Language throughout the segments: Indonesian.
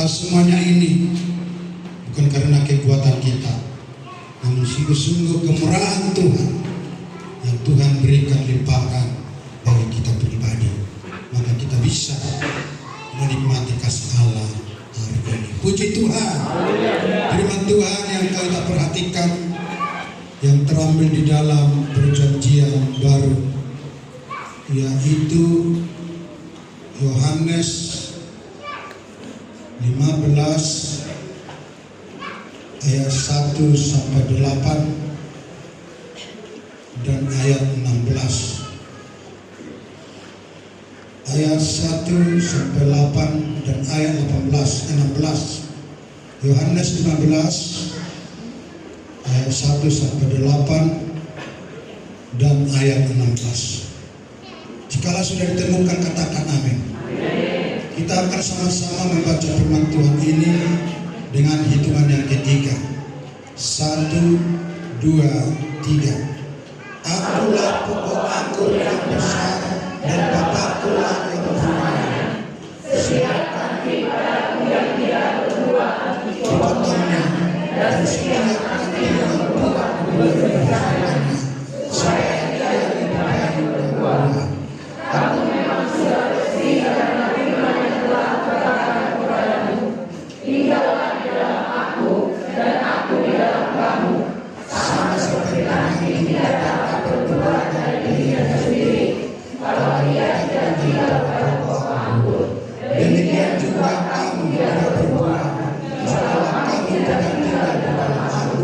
Hal semuanya ini bukan karena kekuatan kita, namun sungguh-sungguh kemurahan Tuhan yang Tuhan berikan limpahkan bagi kita pribadi. Maka kita bisa menikmati kasih Allah hari ini. Puji Tuhan. Firman Tuhan yang kita perhatikan yang terambil di dalam perjanjian baru, yaitu Yohanes 15 ayat 1 sampai 8 dan ayat 16. Ayat 1 sampai 8 dan ayat 16. Yohanes 15 ayat 1 sampai 8 dan ayat 16. Jikalau sudah ditemukan, katakan amin. Kita akan sama-sama membaca firman Tuhan ini dengan hitungan yang ketiga. 1, 2, 3. Akulah pokok anggur yang besar dan Bapakkulah yang berfirman. Siapkan dipadaku yang tidak berbuah dipotongnya, dan setiap hati yang berbuah bersama-sama, saya tidak dibayar berbuah. Kamu memang sudah bersih karena firman yang telah katakan kepadamu. Tinggallah di dalam aku dan aku di dalam kamu. Sama seperti anjing tidak dapat berbuah dari dirinya sendiri kalau dia tidak tinggal pada pokok anggur. Demikian juga kamu tidak berbuah kalau kamu tidak tinggal di dalam aku.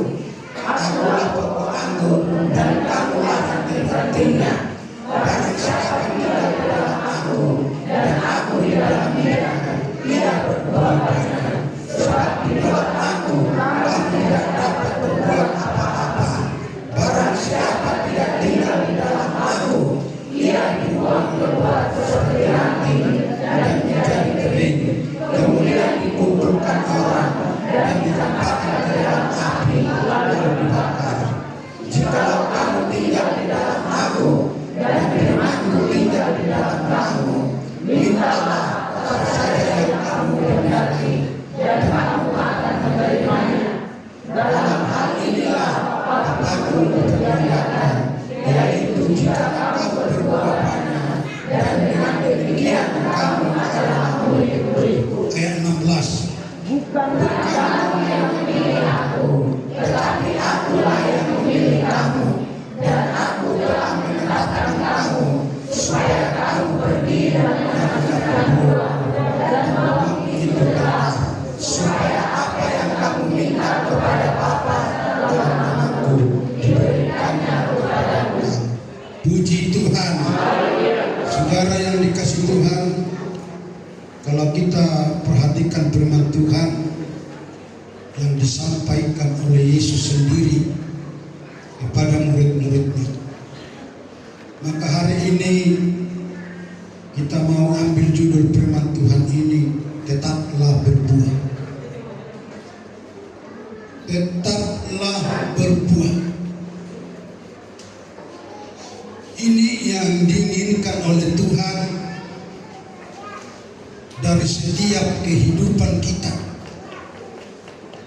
Akulah pokok anggur dan kamulah ranting-rantingnya. Barang siapa tinggal di dalam aku dan aku di dalam dia, ia berbuah banyak. Sebab di dalam aku kamu tidak dapat berbuat apa-apa. Barang siapa tidak tinggal di dalam aku, ia dibuang keluar seperti ranting dan menjadi kering, kemudian dikumpulkan orang dan dicampakkan ke dalam api lalu dibakar. Jikalau kamu tinggal di dalam aku dan firman-Ku tinggal di dalam kamu, mintalah apa saja yang kamu kehendaki dan kamu akan menerimanya. Dalam hal inilah Bapakku berkehendak, yaitu jika kamu berbuah banyak, dan dengan demikian kamu adalah murid-murid-Ku. Ayat 16. Bukan kamu yang memilih aku, tetapi akulah yang memilih kamu, dan aku telah menetapkan kamu supaya kamu pergi dan menghasilkan buah dan membangun itu kelak, supaya apa yang kamu minta kepada Bapa dalam namaku diberikannya kepadamu. Puji Tuhan. Saudara yang dikasihi Tuhan, kalau kita perhatikan firman Tuhan yang disampaikan oleh Yesus sendiri kepada murid-muridnya, maka hari ini kita mau ambil judul firman Tuhan ini, tetaplah berbuah. Tetaplah berbuah. Ini yang diinginkan oleh Tuhan dari setiap kehidupan kita,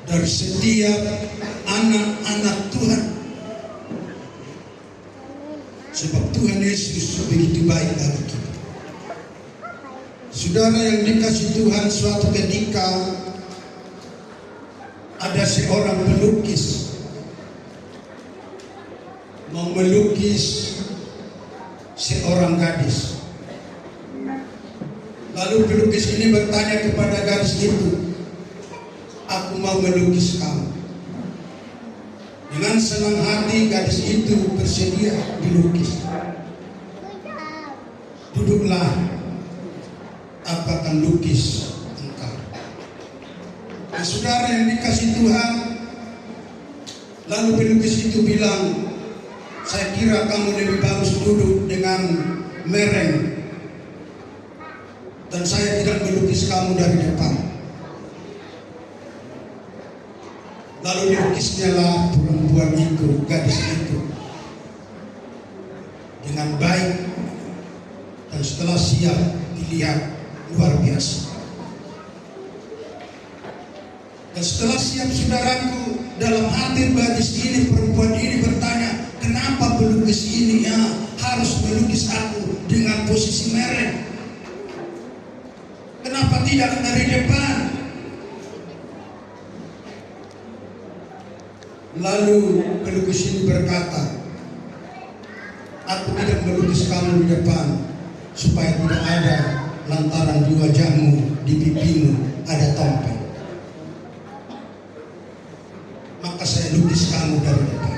dari setiap anak-anak Tuhan. Sebab Tuhan Yesus begitu baik bagi kita. Saudara yang dikasihi Tuhan, suatu ketika ada seorang pelukis mau melukis seorang gadis. Lalu pelukis ini bertanya kepada gadis itu, "Aku mau melukis kamu." Dengan senang hati gadis itu bersedia dilukis. "Duduklah, aku akan lukis engkau." Nah, saudara yang dikasihi Tuhan, lalu pelukis itu bilang, "Saya kira kamu lebih bagus duduk dengan mereng, dan saya tidak melukis kamu dari depan." Lalu dilukisnyalah perempuan itu, gadis itu, dengan baik, dan setelah siap dilihat luar biasa. Dan setelah siap saudaraku, dalam hati gadis ini, perempuan ini bertanya, kenapa pelukis ini ya harus melukis aku dengan posisi merek? Kenapa tidak dari depan? Lalu pelukis ini berkata, aku tidak melukis kamu di depan supaya tidak ada lantaran di wajahmu, di pipimu ada tompeng. Maka saya lukis kamu dari depan.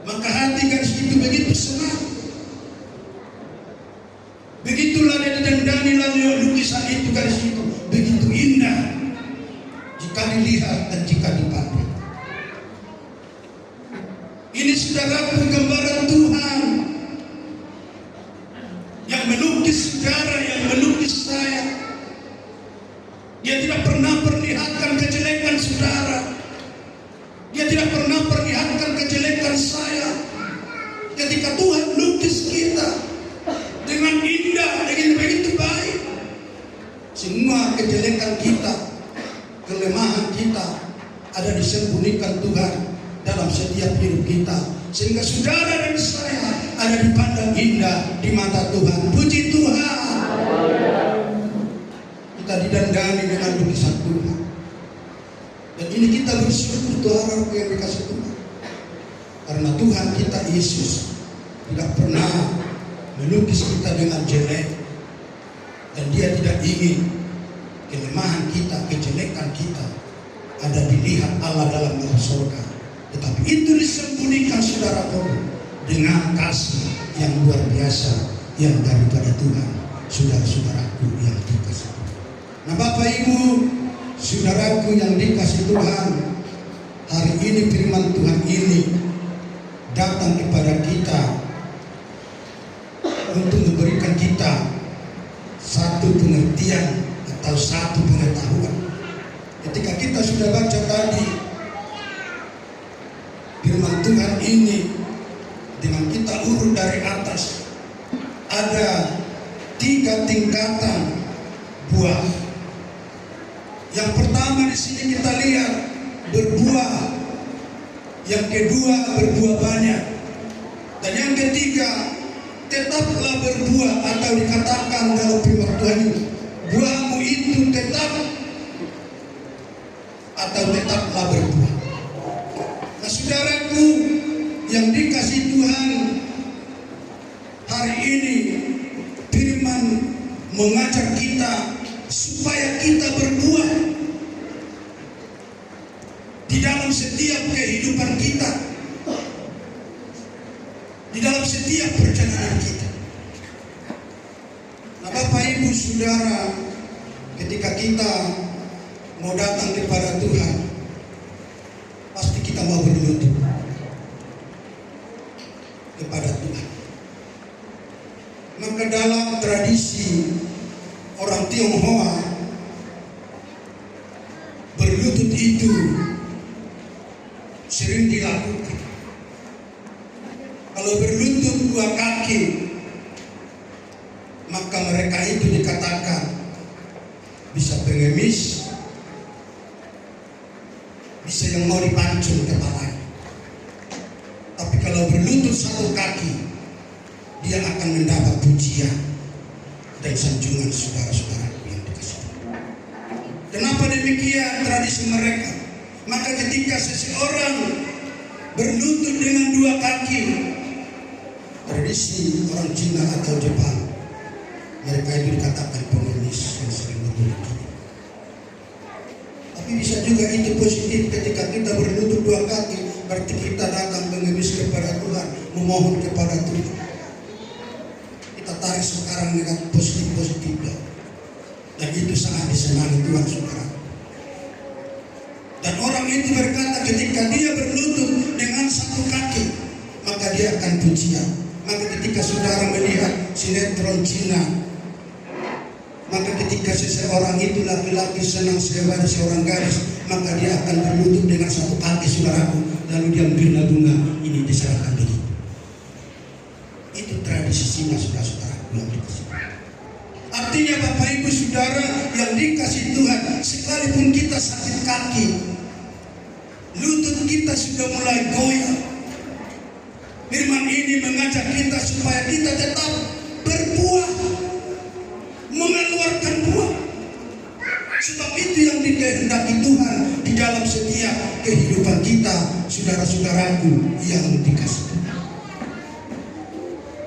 Maka hati gadis itu begitu senang. Begitulah dia didandani lalu lukisan itu, gadis itu begitu indah jika dilihat dan jika dipandang. Ini saudaraku gambaran Tuhan yang melukis saudara, yang melukis saya. Dia tidak pernah perlihatkan kejelekan saudara. Dia tidak pernah perlihatkan kejelekan saya. Ketika Tuhan lukis kita dengan indah, dengan begitu baik, semua kejelekan kita, kelemahan kita ada disembunyikan Tuhan dalam setiap hidup kita, sehingga saudara dan saya ada dipandang indah di mata Tuhan. Puji Tuhan. Kita didandani dengan lukisan Tuhan. Dan ini kita bersyukur Tuhan yang dikasih Tuhan. Karena Tuhan kita Yesus tidak pernah melukis kita dengan jelek. Dan dia tidak ingin kelemahan kita, kejelekan kita ada dilihat Allah dalam alam surga. Tetapi itu disembunyikan saudaraku dengan kasih yang luar biasa yang daripada Tuhan, saudara-saudaraku yang dikasih Tuhan. Nah Bapak Ibu, saudaraku yang dikasih Tuhan, hari ini firman Tuhan ini datang kepada kita untuk memberikan kita satu pengertian atau satu pengetahuan. Ketika kita sudah baca tadi firman Tuhan ini, dengan kita urut dari atas, ada 3 tingkatan buah. Yang pertama di sini kita lihat berbuah, yang kedua berbuah banyak, dan yang ketiga tetaplah berbuah, atau dikatakan dalam firman Tuhan ini, buahmu itu tetap atau tetaplah berbuah. Nah saudaraku yang dikasih Tuhan, hari ini firman mengajak kita supaya kita berbuah di dalam setiap kehidupan kita, di dalam setiap perjalanan kita. Nah Bapak Ibu Saudara, ketika kita mau datang kepada Tuhan, pasti kita mau berlutut kepada Tuhan. Maka dalam tradisi orang Tionghoa, berlutut itu sering dilakukan. Kalau berlutut 2 kaki, maka mereka itu dikatakan bisa pengemis, bisa yang mau dipancung kepalanya. Tapi kalau berlutut 1 kaki, dia akan mendapat pujian dan sanjungan saudara-saudara yang dikasih. Kenapa demikian tradisi mereka? Maka ketika seseorang berlutut dengan 2 kaki, tradisi orang Cina atau Jepang, mereka itu dikatakan pengemis yang sering berlutut. Tapi bisa juga itu positif, ketika kita berlutut 2 kaki, berarti kita datang mengemis kepada Tuhan, memohon kepada Tuhan. Kita tarik sekarang dengan positif-positifnya, dan itu sangat disenangi Tuhan saudara. Dan orang itu berkata ketika dia berlutut dengan 1 kaki, maka dia akan pujian. Maka ketika saudara melihat sinetron Cina, maka ketika seseorang itu laki-laki senang kepada seorang gadis, maka dia akan berlutut dengan 1 kaki saudaraku, lalu dia ambil bunga ini diserahkan begitu. Itu tradisi Cina saudara-saudara yang dikasih. Artinya Artinya Bapak Ibu Saudara yang dikasih Tuhan, sekalipun kita sakit kaki, lutut kita sudah mulai goyah, firman ini mengajak kita supaya kita tetap berbuah, mengeluarkan buah. Sebab itu yang dikehendaki Tuhan di dalam setiap kehidupan kita, saudara-saudaraku yang dikasih Tuhan.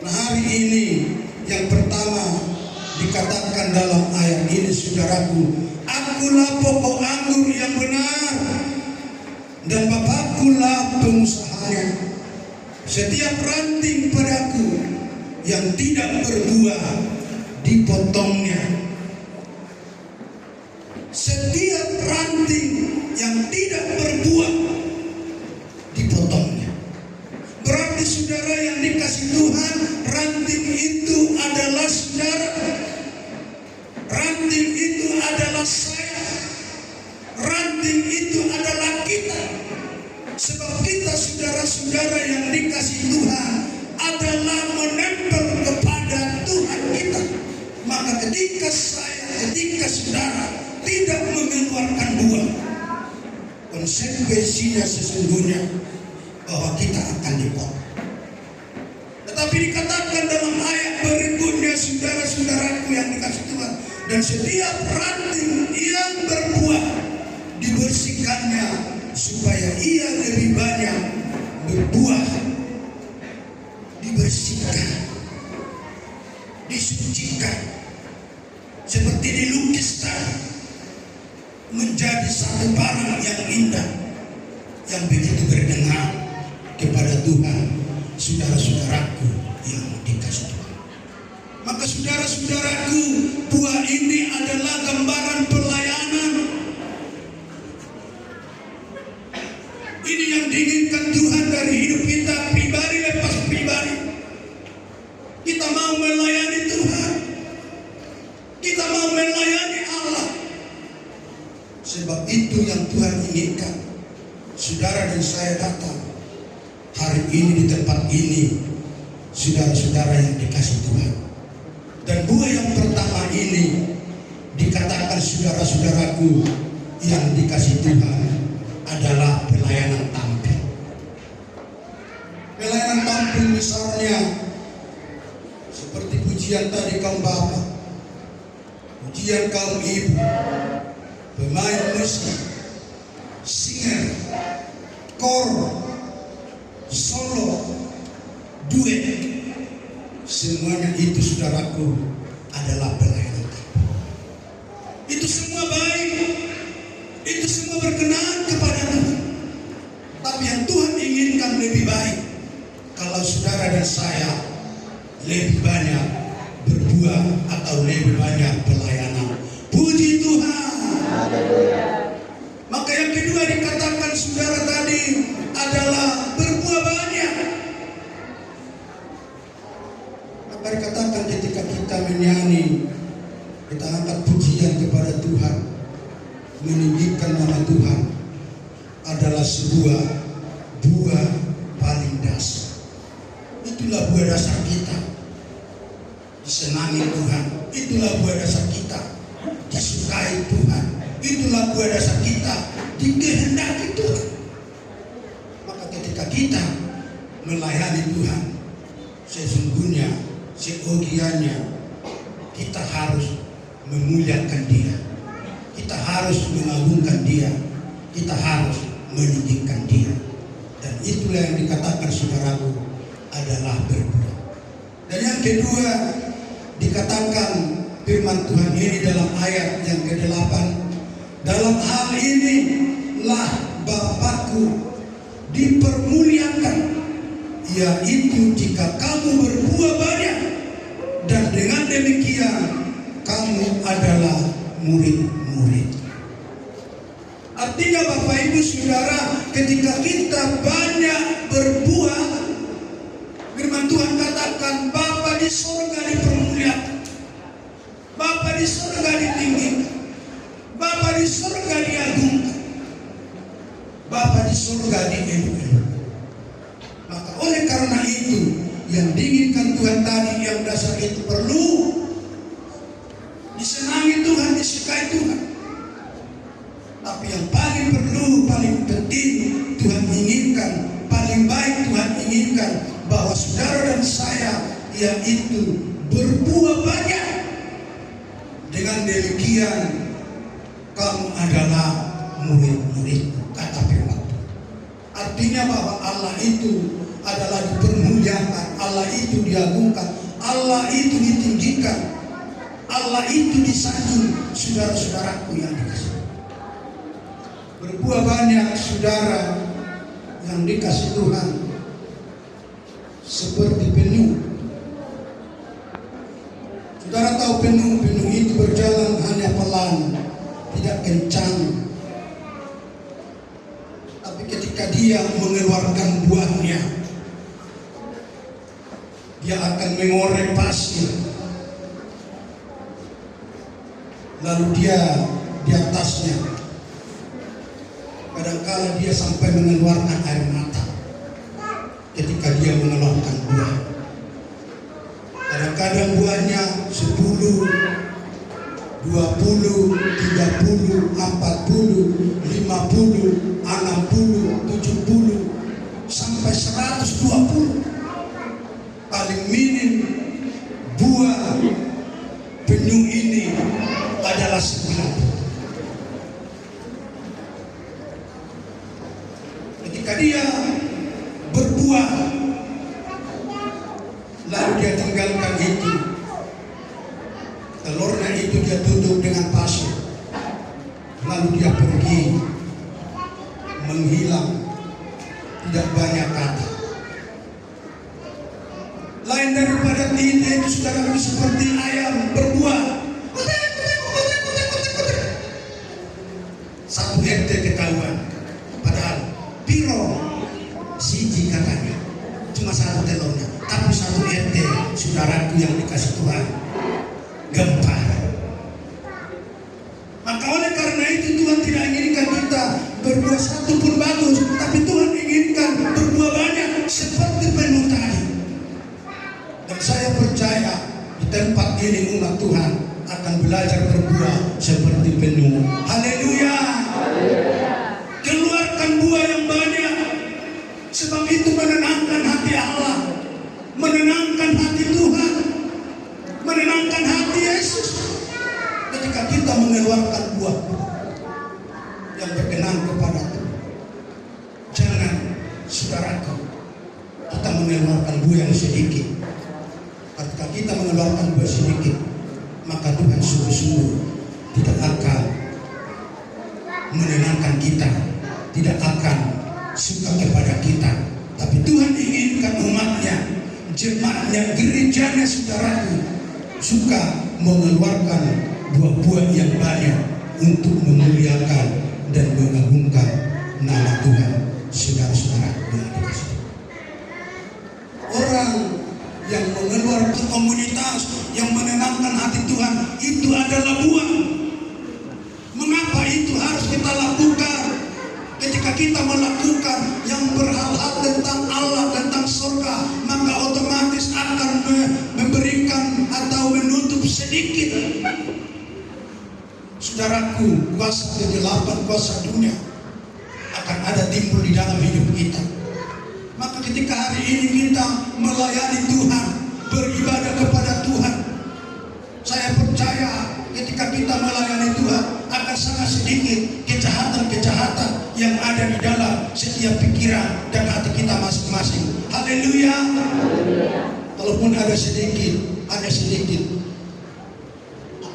Nah, hari ini yang pertama dikatakan dalam ayat ini, saudaraku, akulah pokok anggur yang benar dan Bapakkulah pengusahanya. Setiap ranting padaku yang tidak berbuah dipotongnya. Setiap ranting yang tidak berbuah dipotongnya. Berarti saudara yang dikasih Tuhan, ranting itu adalah saudara. Ranting itu adalah saya. Ranting itu adalah kita. Sebab kita saudara-saudara yang dikasih Tuhan adalah menempel kepada Tuhan kita. Maka ketika saya, ketika saudara tidak mengeluarkan buah, konsekuensinya sesungguhnya bahwa kita akan dipotong. Tetapi dikatakan dalam ayat berikutnya, saudara-saudaraku yang dikasih Tuhan, dan setiap ranting yang berbuah dibersihkannya supaya ia lebih banyak berbuah. Dibersihkan, disucikan, seperti dilukiskan menjadi satu barang yang indah, yang begitu berkenan kepada Tuhan, saudara-saudaraku yang dikasih Tuhan. Maka saudara-saudaraku, buah ini adalah gambaran pelayanan. Ini yang diinginkan Tuhan dari hidup kita, pribadi lepas pribadi. Kita mau melayani Tuhan, kita mau melayani Allah. Sebab itu yang Tuhan inginkan. Saudara dan saya datang hari ini di tempat ini, saudara-saudara yang dikasih Tuhan. Dan buah yang pertama ini dikatakan saudara-saudaraku yang dikasih Tuhan adalah pelayanan tampil. Pelayanan tampil misalnya seperti pujian tadi kaum bapak, pujian kaum ibu, pemain musik, singer, kor, solo, duet, semuanya itu saudaraku adalah pelayanan tampil. Itu semua baik, itu semua berkenan kepada Tuhan. Tapi yang Tuhan inginkan lebih baik kalau saudara dan saya lebih banyak berbuah atau lebih banyak pelayanan. Puji Tuhan. Haleluya. Maka yang kedua dikatakan saudara tadi adalah berbuah banyak. Maka dikatakan ketika kita menyanyi, kita angkat pujian kepada Tuhan, meninggikan nama Tuhan, adalah sebuah buah paling dasar. Itulah buah dasar kita disenangi Tuhan. Itulah buah dasar kita disukai Tuhan. Itulah buah dasar kita dikehendaki Tuhan. Maka ketika kita melayani Tuhan, sesungguhnya seogianya kita harus memuliakan Dia, kita harus mengagungkan Dia, kita harus meninggikan Dia. Dan itulah yang dikatakan saudaraku adalah berbuah. Dan yang kedua dikatakan firman Tuhan ini dalam ayat yang ke-8, dalam hal ini lah Bapakku dipermuliakan, yaitu jika kamu berbuah banyak, dan dengan demikian kamu adalah murid-murid. Artinya Bapak Ibu Saudara, ketika kita banyak berbuah, firman Tuhan katakan Bapa di surga dipermuliakan, Bapa di surga ditinggikan, Bapa di surga diagungkan, Bapa di surga dieluk-eluk. Maka oleh karena itu yang diinginkan Tuhan tadi, yang dasar itu perlu itu berbuah banyak. Dengan demikian kamu adalah murid-muridku, kata firman. Artinya bahwa Allah itu adalah dipermuliakan, Allah itu diagungkan, Allah itu ditinggikan, Allah itu disanjung. Saudara-saudaraku yang dikasih, berbuah banyak saudara yang dikasih Tuhan, seperti penuh. Saudara tahu penuh itu berjalan hanya pelan, tidak kencang. Tapi ketika dia mengeluarkan buahnya, dia akan mengorek pasir. Lalu dia di atasnya, kadang-kala dia sampai mengeluarkan air mata ketika dia mengeluarkan buah. Kadang-kadang buahnya 10, 20, 30, 40, 50, 60, 70 sampai 120. Paling minim buah penyu ini adalah 9. Ketika dia berbuah, lalu dia tinggalkan itu, telurnya itu dia tutup dengan pasir, lalu dia pergi menghilang, tidak banyak kata. Lain daripada itu saudara, seperti ayam berbuah, satu RT ketahuan, padahal piro siji katanya, cuma satu telurnya, tapi satu RT saudaraku yang dikasih Tuhan gempar. Maka oleh karena itu Tuhan tidak inginkan kita berbuah satu pun bagus, tapi Tuhan inginkan berbuah banyak seperti penuh tadi. Dan saya percaya di tempat ini umat Tuhan akan belajar berbuah seperti penuh. Haleluya. Keluarkan buah yang banyak, sebab itu menenangkan hati Allah, menenangkan hati Tuhan, menenangkan hati Yesus. Ketika kita mengeluarkan buah yang berkenan kepada Tuhan. Jangan saudaraku kita mengeluarkan buah yang sedikit. Ketika kita mengeluarkan buah sedikit, maka Tuhan sungguh-sungguh tidak akan menenangkan kita, tidak akan suka kepada kita. Tapi Tuhan inginkan umatnya, jemaatnya, gerejanya saudaraku, suka mengeluarkan buah-buah yang banyak untuk memuliakan dan mengagungkan nama Tuhan. Saudara-saudaraku yang dikasihi, orang yang mengeluarkan komunitas yang menenangkan hati Tuhan, itu adalah buah. Mengapa itu harus kita lakukan? Ketika kita melakukan yang berhal-hal tentang Allah, tentang surga, maka otomatis akan memberikan atau menutup sedikit. Saudaraku, kuasa kegelapan, kuasa dunia akan ada timbul di dalam hidup kita. Maka ketika hari ini kita melayani Tuhan, beribadah kepada Tuhan, saya percaya ketika kita melayani Tuhan akan sangat sedikit kejahatan-kejahatan yang ada di dalam setiap pikiran dan hati kita masing-masing. Haleluya. Walaupun ada sedikit,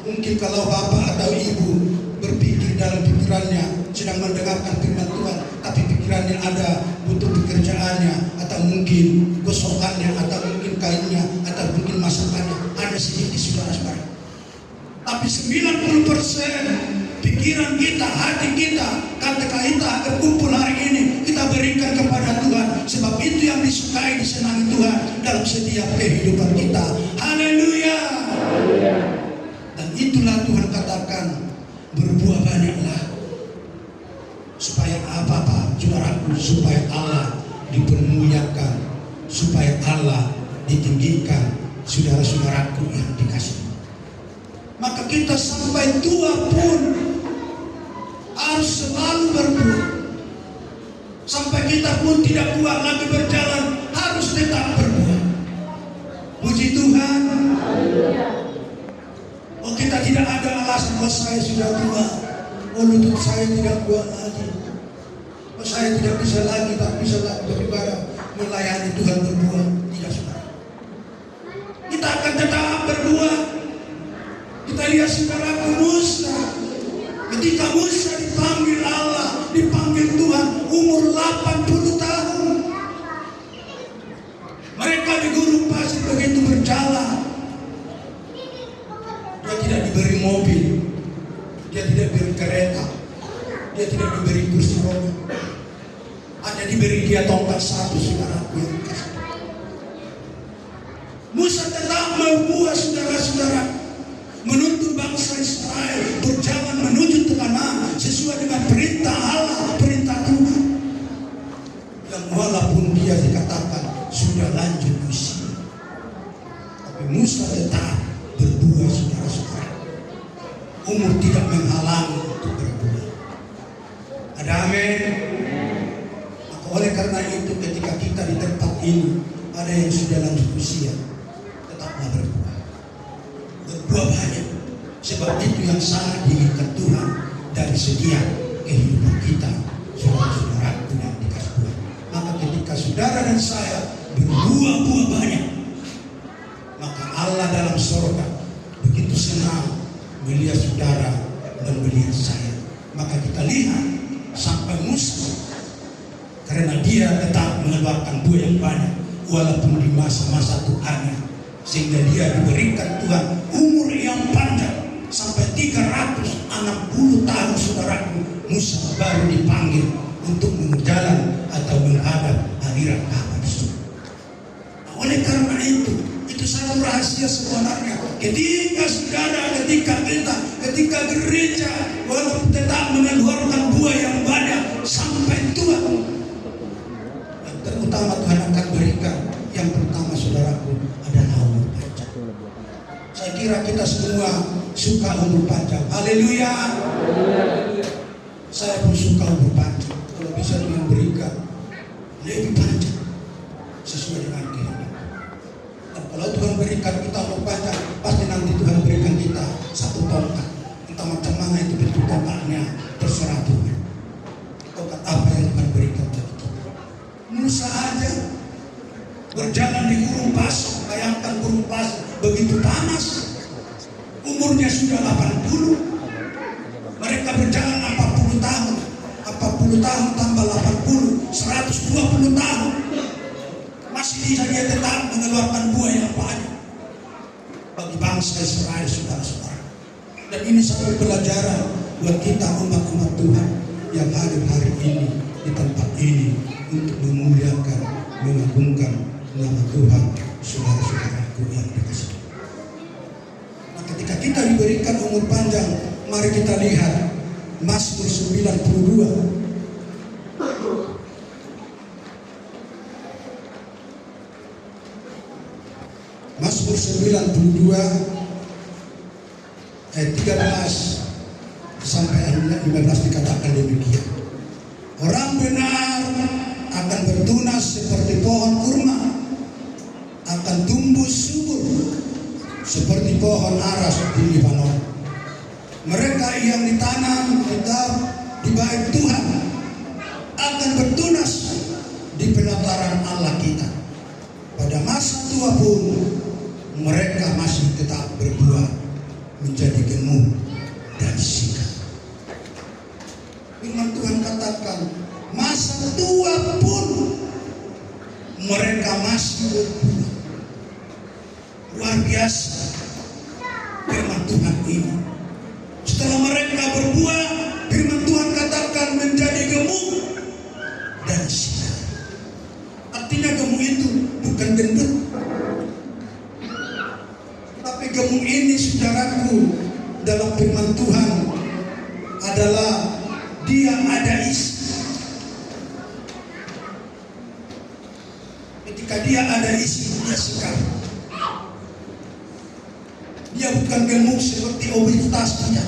mungkin kalau bapak atau ibu berpikir dalam pikirannya sedang mendengarkan firman Tuhan, tapi pikirannya ada butuh pekerjaannya, atau mungkin gosokannya, atau mungkin kainnya, atau mungkin masakannya, ada sedikit saudara-saudara. Tapi 90% pikiran kita, hati kita, ketika kita berkumpul hari ini, kita berikan kepada Tuhan, sebab itu yang disukai, disenangi Tuhan dalam setiap kehidupan kita. Haleluya. Dan itulah Tuhan katakan, berbuah banyaklah. Supaya apa saudaraku? Supaya Allah dipermuliakan, supaya Allah ditinggikan. Saudara-saudaraku yang dikasihi, maka kita sampai tua pun harus selalu berbuah. Sampai kita pun tidak kuat lagi berjalan, harus tetap berbuah. Puji Tuhan, Oh, kita tidak ada alasan, oh saya sudah tua, oh lutut saya tidak kuat lagi, oh saya tidak bisa lagi, tak bisa lagi beribadah, melayani Tuhan berdua. Tidak, saudara. Kita akan tetap berdua. Kita lihat saudaraku Musa, ketika Musa dipanggil Allah, dipanggil Tuhan, umur 80 tahun. Mereka di gurun pasir begitu berjalan. Dia tidak diberi mobil, dia tidak diberi kereta, dia tidak diberi kursi roda. Hanya diberi dia tongkat satu, saudaraku yang dikasih. Musa tetap membuat saudara-saudara, menuntun bangsa Israel berjalan menuju ke Kanaan sesuai dengan perintah Allah, perintah Tuhan. Yang walaupun dia dikatakan sudah lanjut usia, tapi Musa tetap berbuah, saudara-saudara. Umur tidak menghalangi untuk berbuah. Ada amin. Maka oleh karena itu ketika kita di tempat ini ada yang sudah lanjut usia, tetaplah berbuah. Berbuah banyak. Sebab itu yang sangat diinginkan Tuhan dari setiap kehidupan kita, saudara-saudaraku yang dikasih Tuhan. Maka ketika saudara dan saya berbuah-buah banyak, maka Allah dalam surga begitu senang melihat saudara dan melihat saya. Maka kita lihat sampai Musa, karena dia tetap mengeluarkan buah yang banyak walaupun di masa-masa Tuhannya, sehingga dia diberikan Tuhan umur yang panjang sampai 360 tahun, saudaraku. Musa baru dipanggil untuk menjalan atau menghadap hadirat Allah di surga. Nah, oleh karena itu satu rahasia sebenarnya. Ketika saudara, ketika gereja walaupun tetap mengeluarkan buah yang banyak sampai tua, yang terutama Tuhan akan berikan yang pertama, saudaraku, adalah umur panjang. Saya kira kita semua suka umur panjang. Haleluya. Saya pun suka umur panjang. Kalau bisa Tuhan berikan lebih panjang sesuai dengan kehidupan. Kalau Tuhan berikan kita umur panjang, pasti nanti Tuhan berikan kita satu tongkat. Entah macam mana itu bentuk tongkatnya, terserah Tuhan. Tongkat apa yang Tuhan berikan bagi kita. Musa aja berjalan di gurun pasir. Bayangkan gurun pasir begitu panas. Umurnya sudah 80. Mereka berjalan 40 tahun. 40 tahun tambah 80, 120 tahun. Masih bisa dia tetap mengeluarkan buah yang banyak bagi bangsa Israel, saudara-saudara. Dan ini satu pelajaran buat kita umat-umat Tuhan yang hadir hari ini di tempat ini untuk memuliakan, mengagungkan nama Tuhan, saudara-saudaraku yang dikasihi. Nah, ketika kita diberikan umur panjang, mari kita lihat Mazmur 92. Mazmur 92 ayat 13 sampai ayat 15 dikatakan demikian. Orang benar akan bertunas seperti pohon kurma, akan tumbuh subur seperti pohon aras di Libanon. Mereka yang ditanam tetap di bait Tuhan akan bertunas di pelataran Allah kita. Pada masa tua pun mereka masih tetap berbuah menjadi gemuk dan sigap. Firman Tuhan katakan, masa tua pun mereka masih berbuah. Luar biasa firman Tuhan ini. Setelah mereka berbuah, firman Tuhan katakan menjadi gemuk dan sigap. Artinya gemuk itu bukan gendut, tapi gemuk ini, saudaraku, dalam firman Tuhan adalah dia ada isi. Ketika dia ada isi, dia sigap. Dia bukan gemuk seperti obesitas, tidak.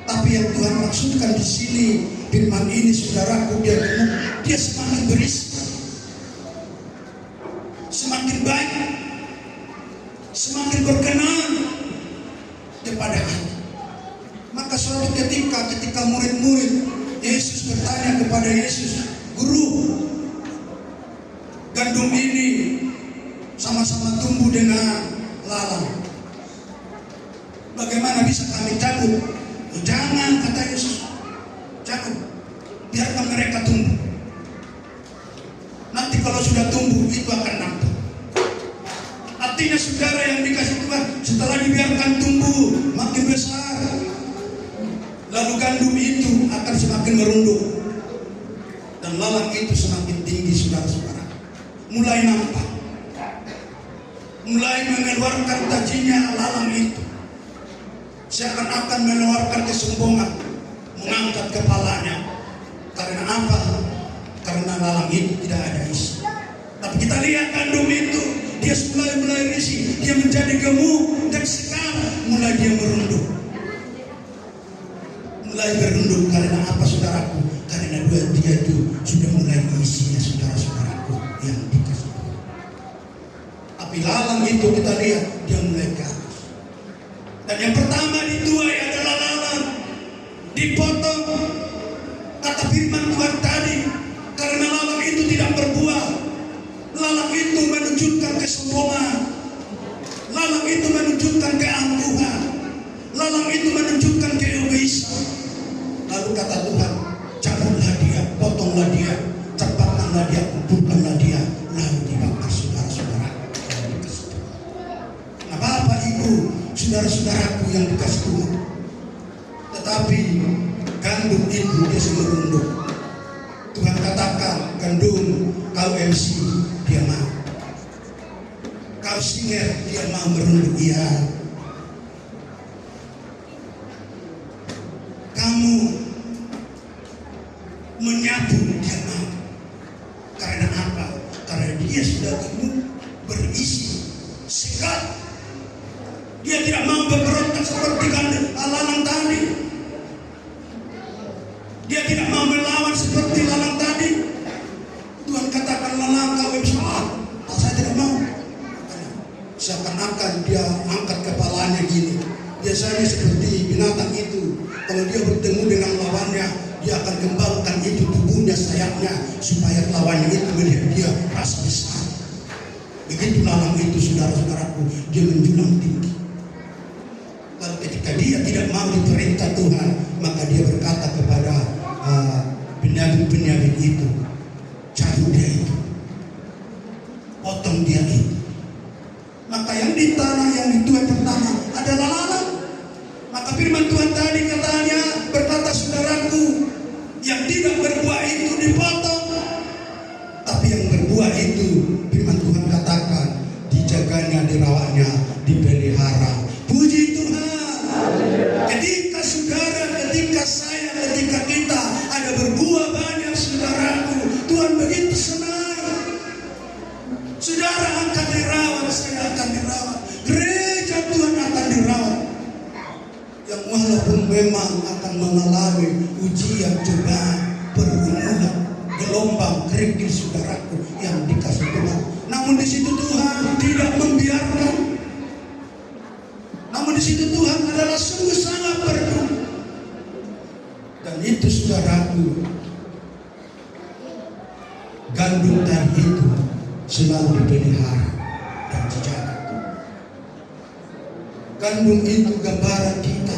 Tapi yang Tuhan maksudkan di sini firman ini, saudaraku, dia gemuk, dia semakin berisi, semakin baik, semakin berkenan suatu ketika murid-murid Yesus bertanya kepada Yesus, "Guru, gandum ini sama-sama tumbuh dengan lalang. Bagaimana bisa kami cabut?" "Oh, jangan," kata Yesus. "Jangan. Biarkan mereka tumbuh. Nanti kalau sudah tumbuh itu akan nampak." Artinya saudara yang dikasih Tuhan, setelah dibiarkan tumbuh makin besar, lalu gandum itu akan semakin merunduk dan lalang itu semakin tinggi, saudara-saudara. Mulai nampak, mulai mengeluarkan tajinya lalang itu, seakan-akan mengeluarkan kesombongan, mengangkat kepalanya. Karena apa? Karena lalang itu tidak ada isi. Tapi kita lihat gandum itu, dia mulai isi, dia menjadi gemuk, dan sekarang mulai dia merunduk. Mulai berunduk karena apa, saudaraku? Karena dia itu sudah mulai isinya, saudara-saudaraku yang dikasih. Tapi lalang itu kita lihat dia mulai ke atas. Dan yang pertama dituai adalah lalang, dipotong. Kata firman Tuhan tadi, karena lalang itu tidak berbuah. Lalang itu menunjukkan kesombongan. Lalang itu menunjukkan keangkuhan. Lalang itu menunjukkan keegoisan. Lalu kata Tuhan, cabutlah dia, potonglah dia, cepatkanlah dia, kumpulkanlah dia, lalu dibakar, saudara-saudara. Nah, Bapak, Ibu, saudara-saudaraku yang dikasih Tuhan. Tetapi gandum itu dia merunduk. Tuhan katakan, gandum, kau MC, dia mau. Kau singer, dia mau merunduk, iya. Kamu menyapu, dia mau. Karena apa? Karena dia sudah gemuk, berisi, sehat. Dia tidak mau berberontak seperti lalang tadi. Dia tidak mau melawan seperti lalang tadi. Tuhan katakan, lalang, kau salah. Saya tidak mau. Seakan-akan dia angkat kepalanya gini. Biasanya seperti binatang itu, kalau dia bertemu dengan lawannya, dia akan kembangkan itu tubuhnya, sayapnya, supaya lawannya itu melihat dia rasa besar. Begitu lalang itu, saudara-saudaraku, dia menjulang tinggi. Lalu ketika dia tidak mau diperintah Tuhan, maka dia berkata kepada penyamin itu, cabut dia itu, potong dia itu. Maka yang di tanah yang dituai pertama adalah lalang. Maka firman Tuhan tadi berkata, saudaraku, yang tidak berbuah itu dipotong, tapi yang berbuah itu firman Tuhan katakan dijaganya, dirawatnya, dipelihara. Puji Tuhan. Ketika saudara, ketika saya, ketika kita ada berbuah banyak, saudaraku, Tuhan begitu senang. Saudara akan dirawat, saya akan dirawat, gereja Tuhan akan dirawat. Yang walaupun memang akan mengalami ujian, cobaan, pergumulan, gelombang, kerikil, saudaraku yang dikasih Tuhan. Namun di situ Tuhan tidak membiarkan. Namun di situ Tuhan adalah sungguh sangat peduli. Dan itu, saudaraku, gandum tadi itu selalu dipelihara dan dijaga. Gandum itu gambaran kita,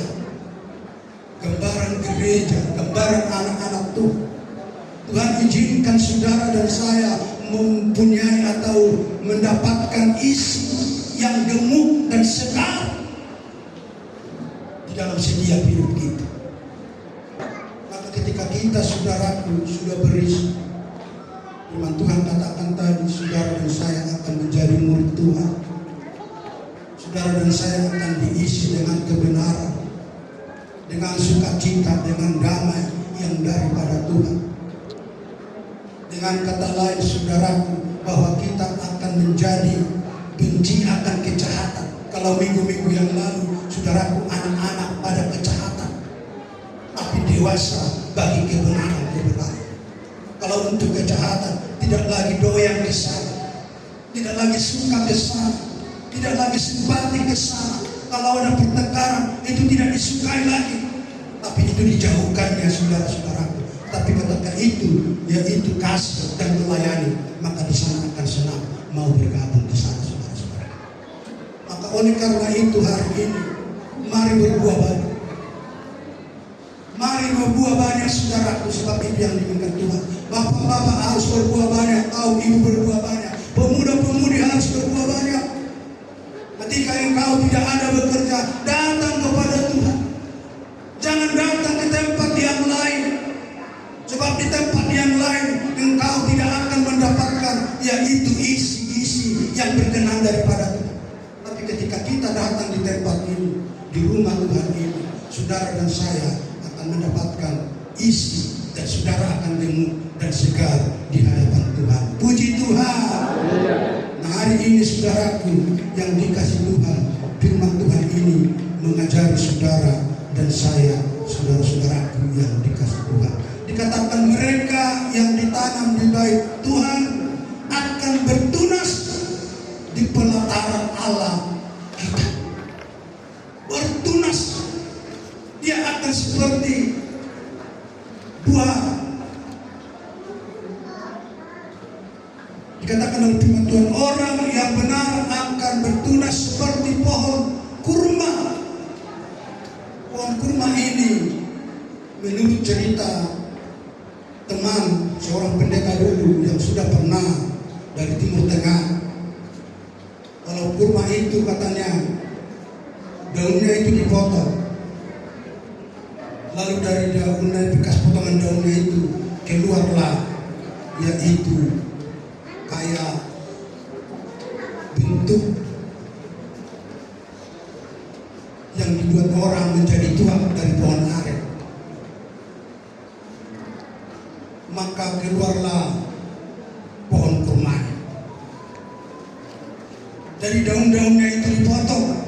gambaran gereja, gambaran anak-anak Tuhan. Tuhan izinkan saudara dan saya mempunyai atau mendapatkan isi yang gemuk dan segar di dalam setiap hidup kita. Maka ketika kita, saudaraku, sudah berisi, firman Tuhan katakan tadi, saudara dan saya akan menjadi murid Tuhan. Saudara dan saya akan diisi dengan kebenaran, dengan sukacita, dengan damai yang daripada Tuhan. Dengan kata lain, saudaraku, bahwa kita akan menjadi benci akan kejahatan. Kalau minggu-minggu yang lalu, saudaraku, anak-anak pada kejahatan, tapi dewasa bagi kebenaran. Kalau untuk kejahatan, tidak lagi doyan ke sana, tidak lagi suka ke sana, tidak lagi simpati ke sana. Kalau ada pertengkaran, itu tidak disukai lagi. tapi itu dijauhkannya saudara-saudaraku. Tapi ketika itu, yaitu kasih dan melayani, maka di sana akan senang mau bergabung di sana saudara-saudara. Maka oleh karena itu hari ini, mari berbuah banyak. Mari berbuah banyak saudaraku, sebab itu yang diinginkan Tuhan. Bapak-bapak harus berbuah banyak, kaum ibu berbuah banyak, pemuda-pemudi harus berbuah banyak. Ketika engkau tidak ada bekerja, datang kepada Tuhan. Jangan datang ke tempat yang lain, sebab di tempat yang lain engkau tidak akan mendapatkan yaitu isi-isi yang berkenan daripada Tuhan. Tapi ketika kita datang di tempat ini, di rumah Tuhan ini, saudara dan saya akan mendapatkan isi, dan saudara akan gemuk dan segar di hadapan Tuhan. Puji Tuhan. Nah, hari ini saudaraku yang dikasih Tuhan, firman Tuhan ini mengajari saudara dan saya, saudara-saudaraku yang dikasih Tuhan. Dikatakan mereka yang ditanam di bait Tuhan akan bertunas di pelataran Allah kita. Bertunas. Dia akan seperti buah. Dikatakan oleh firman Tuhan, orang yang benar akan bertunas seperti pohon kurma. Pohon kurma ini menurut cerita teman seorang pendeta dulu yang sudah pernah dari Timur Tengah, kalau kurma itu katanya daunnya itu dipotong, lalu dari daunnya, bekas potongan daunnya itu keluarlah yaitu kayak bentuk yang dibuat orang menjadi tua dari pohon aren. Maka keluarlah pohon kurma. Dari daun-daunnya itu dipotong.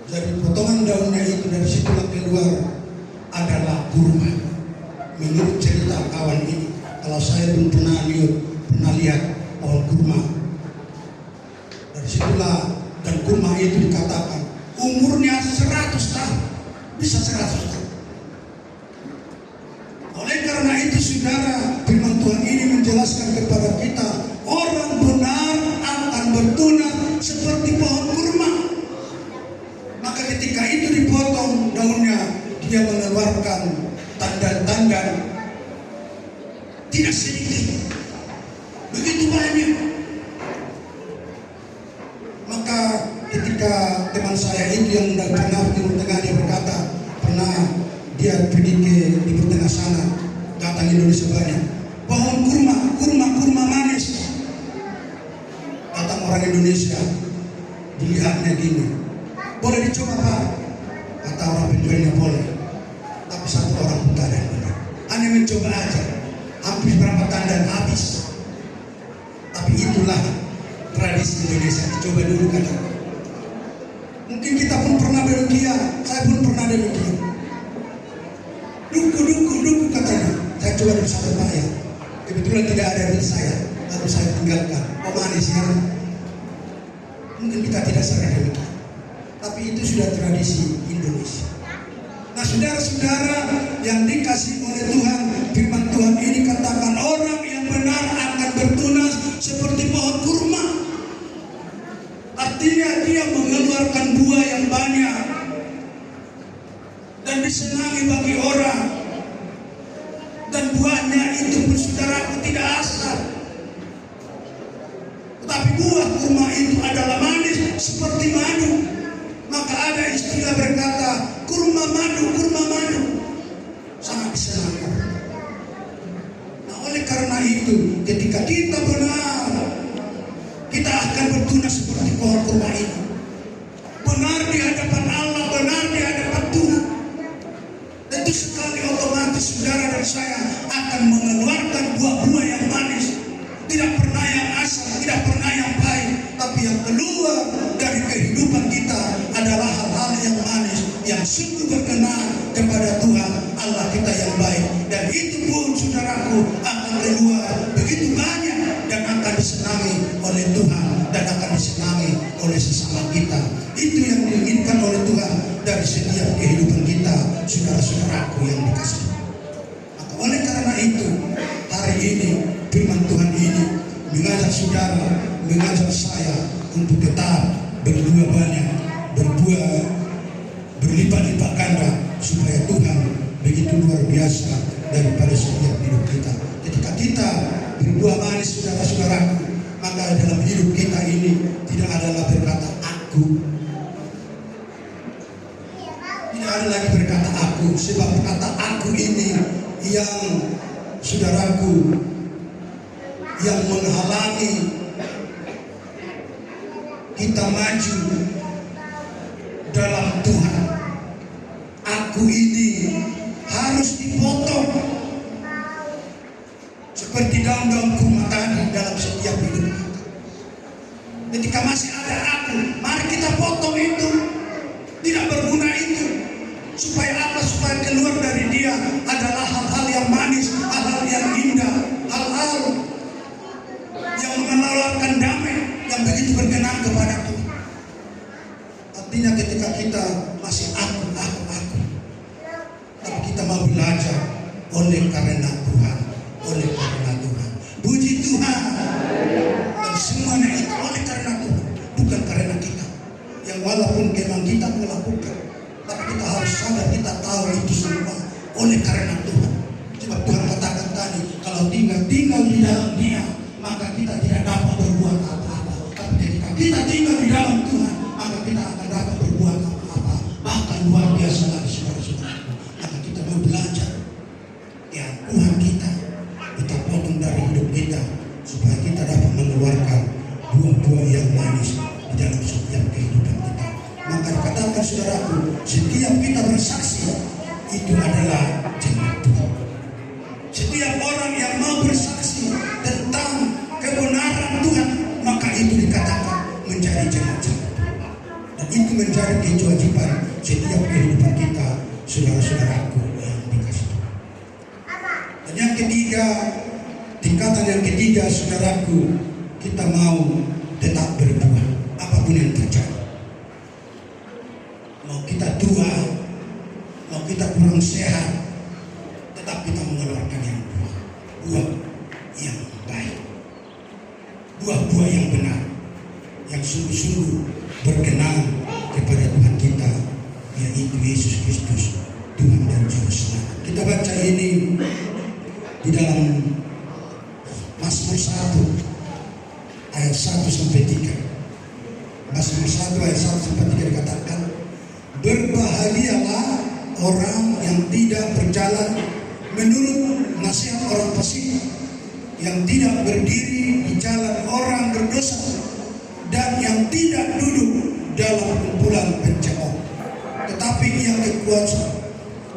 Dari potongan daunnya itu, dari situlah keluar adalah kurma. Menurut cerita kawan ini, kalau saya belum pernah lihat pohon kurma. Dari situlah, dan kurma itu dikatakan umurnya 100 tahun, bisa 100 tahun. Oleh karena itu saudara, firman Tuhan ini menjelaskan kepada kita, orang benar akan bertunas seperti pohon kurma. Maka ketika itu dipotong daunnya, dia mengeluarkan tanda-tanda tidak sedikit, begitu banyak. Maka ketika teman saya itu yang pernah di Timur Tengah, dia berkata, pernah dia pergi ke Timur Tengah sana, datang Indonesia banyak, pohon kurma manis. Datang orang Indonesia, dilihatnya gini, boleh dicoba Pak? Kata orang penjualnya boleh, tapi satu orang pun tak ada yang benar. Hanya mencoba aja, hampir berapa tandan habis. Tapi itulah tradisi Indonesia, dicoba dulu kata. Mungkin kita pun pernah demikian, saya pun pernah demikian. Duku katanya, saya coba dari satu Pak ya. Kebetulan tidak ada dari saya, lalu saya tinggalkan. Oh manis ya. Mungkin kita tidak sadar demikian, tapi itu sudah tradisi Indonesia. Nah saudara-saudara yang dikasih oleh Tuhan, firman Tuhan ini katakan orang yang benar akan bertunas seperti pohon kurma. Artinya dia mengeluarkan buah yang banyak dan disenangi bagi orang. Dan buahnya itu pun saudaraku tidak asal, tetapi buah kurma itu adalah manis seperti madu. Maka ada istilah berkata kurma madu, sangat disenangi. Nah oleh karena itu, ketika kita benar, kita akan bertunas seperti pohon kurma ini. Benar di hadapan Allah, benar di hadapan Tuhan. Tentu sekali otomatis saudara dan saya akan mengeluarkan buah-buah yang manis. Tidak pernah yang asal, tidak pernah yang pahit, tapi yang keluar dari kehidupan kita adalah hal-hal yang manis, yang sungguh berkenan kepada Tuhan Allah kita yang baik. Dan itu pun saudaraku akan keluar begitu banyak dan akan disenangi oleh Tuhan dan akan disenangi oleh sesama kita. Itu yang diinginkan oleh Tuhan dari setiap kehidupan kita, saudaraku yang dikasihi. Maka oleh karena itu, hari ini firman Tuhan ini mengajak saudara, mengajak saya untuk tetap berbuah banyak, berbuah berlipat-lipat ganda, supaya Tuhan begitu luar biasa daripada setiap hidup kita. Ketika kita berbuah manis, saudara-saudaraku, maka dalam hidup kita ini tidak adalah berkata aku, tidak ada lagi berkata aku, sebab berkata aku ini yang saudaraku yang menghalangi kita maju dalam Tuhan. Aku ini harus dipotong seperti daun-daun kurma tadi dalam setiap hidup kita. Ketika masih ada aku, mari kita potong itu, tidak berguna itu. Supaya apa? Supaya keluar dari dia adalah hal-hal yang manis, hal-hal yang indah, hal-hal yang mengeluarkan damai, yang begitu berkenan kepada Tuhan. Artinya ketika kita masih aku, tapi kita mau belajar oleh karena Tuhan, oleh karena Tuhan. Puji Tuhan. Dan semuanya itu oleh karena Tuhan, bukan karena kita. Yang walaupun memang kita melakukan, tapi kita harus sadar, kita tahu itu semua oleh karena Tuhan. Sebab Tuhan katakan tadi, kalau tinggal di dalam Dia, maka kita tidak dapat berbuat apa-apa. Tapi ketika kita tinggal di dalam Tuhan, maka kita akan dapat berbuat apa-apa. Bahkan luar biasa lagi, saudara-saudara. Maka kita mau belajar yang Tuhan kita potong dari hidup kita, supaya kita dapat mengeluarkan buah-buah yang manis di dalam setiap kehidupan kita. Maka dikatakan, saudaraku, setiap kita bersaksi itu adalah jemaat Tuhan. Setiap orang yang mau bersaksi tentang kebenaran Tuhan, maka itu dikatakan menjadi jemaat Tuhan. Dan itu menjadi kewajiban setiap kehidupan kita, saudara-saudaraku yang dikasihi Tuhan. Dan yang ketiga, tingkatan yang ketiga, saudaraku, kita mau tetap berbuah apapun yang terjadi. Mau kita tua, mau kita kurang sehat, tetap kita mengeluarkan yang buah yang baik, buah-buah yang benar, yang sungguh-sungguh berkenan kepada Tuhan kita, yaitu Yesus Kristus, Tuhan dan Juru Selamat. Kita baca ini di dalam Mazmur 1 ayat 1 sampai 3. Mazmur 1 ayat 1 sampai 3 dikatakan, berbahagialah orang yang tidak berjalan menurut nasihat orang fasik, yang tidak berdiri di jalan orang berdosa, dan yang tidak duduk dalam kumpulan pencemooh. Tetapi yang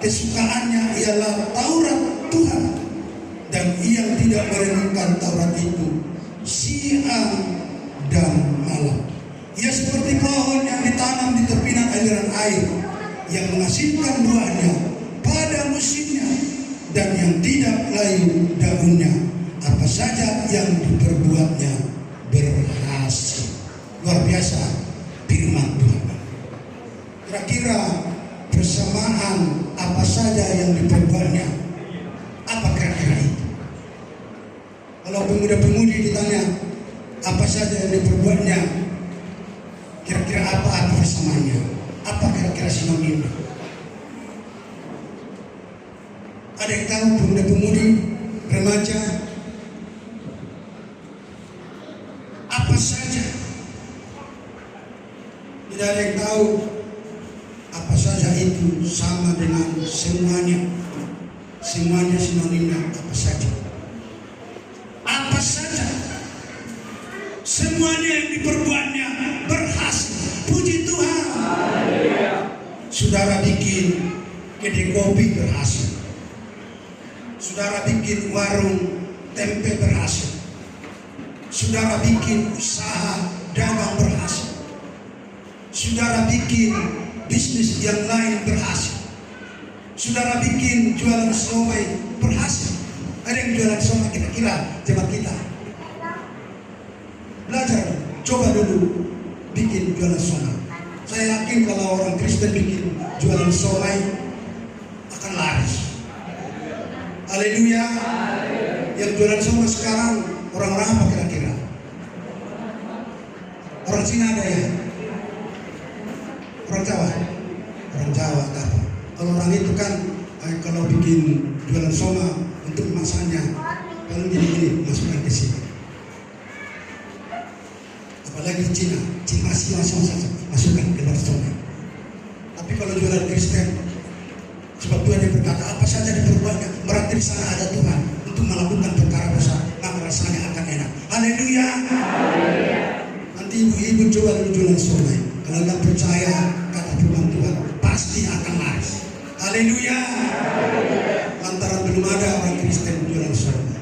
kesukaannya ialah Taurat Tuhan, dan ia tidak merenungkan Taurat itu siang dan malam. Ia seperti pohon yang ditanam di tepian aliran air, yang menghasilkan buahnya pada musimnya, dan yang tidak layu daunnya. Apa saja yang diperbuatnya berhasil. Luar biasa firman Tuhan. Kira-kira persamaan apa saja yang diperbuatnya, apa kira-kira itu? Kalau pemuda-pemudi ditanya apa saja yang diperbuatnya, kira-kira apa persamaannya? Apa kira-kira sinonimnya? Ada yang tahu pemuda-pemudi, remaja? Apa saja? Tidak ada yang tahu. Apa saja itu sama dengan semuanya. Semuanya sinonimnya apa saja. Apa saja. Semuanya yang diperbuatnya berhasil. Puji Tuhan. Saudara bikin kedai kopi berhasil. Saudara bikin warung tempe berhasil. Saudara bikin usaha dagang berhasil. Saudara bikin bisnis yang lain berhasil. Saudara bikin jualan somai berhasil. Ada yang jualan somai kira-kira jemaat kita? Belajar, coba dulu bikin jualan somai. Saya yakin kalau orang Kristen bikin jualan somai akan laris. Haleluya. Yang jualan soma sekarang orang-orang apa kira-kira? Orang Cina ada ya? Orang Jawa? Orang Jawa apa? Kalau orang itu kan kalau bikin jualan soma untuk masanya, kalau gini masukkan ke sini. Apalagi Cina masih masukkan ke dalam soma. Tapi kalau jualan Kristen, sebab Tuhan yang berkata apa saja diperbuatnya, berarti di sana ada Tuhan untuk melakukan perkara besar, maka rasanya akan enak. Haleluya. Nanti ibu-ibu coba dulu jualan somai. Kalau nggak percaya kata firman Tuhan, pasti akan laris. Haleluya. Lantaran belum ada orang Kristen jualan somai.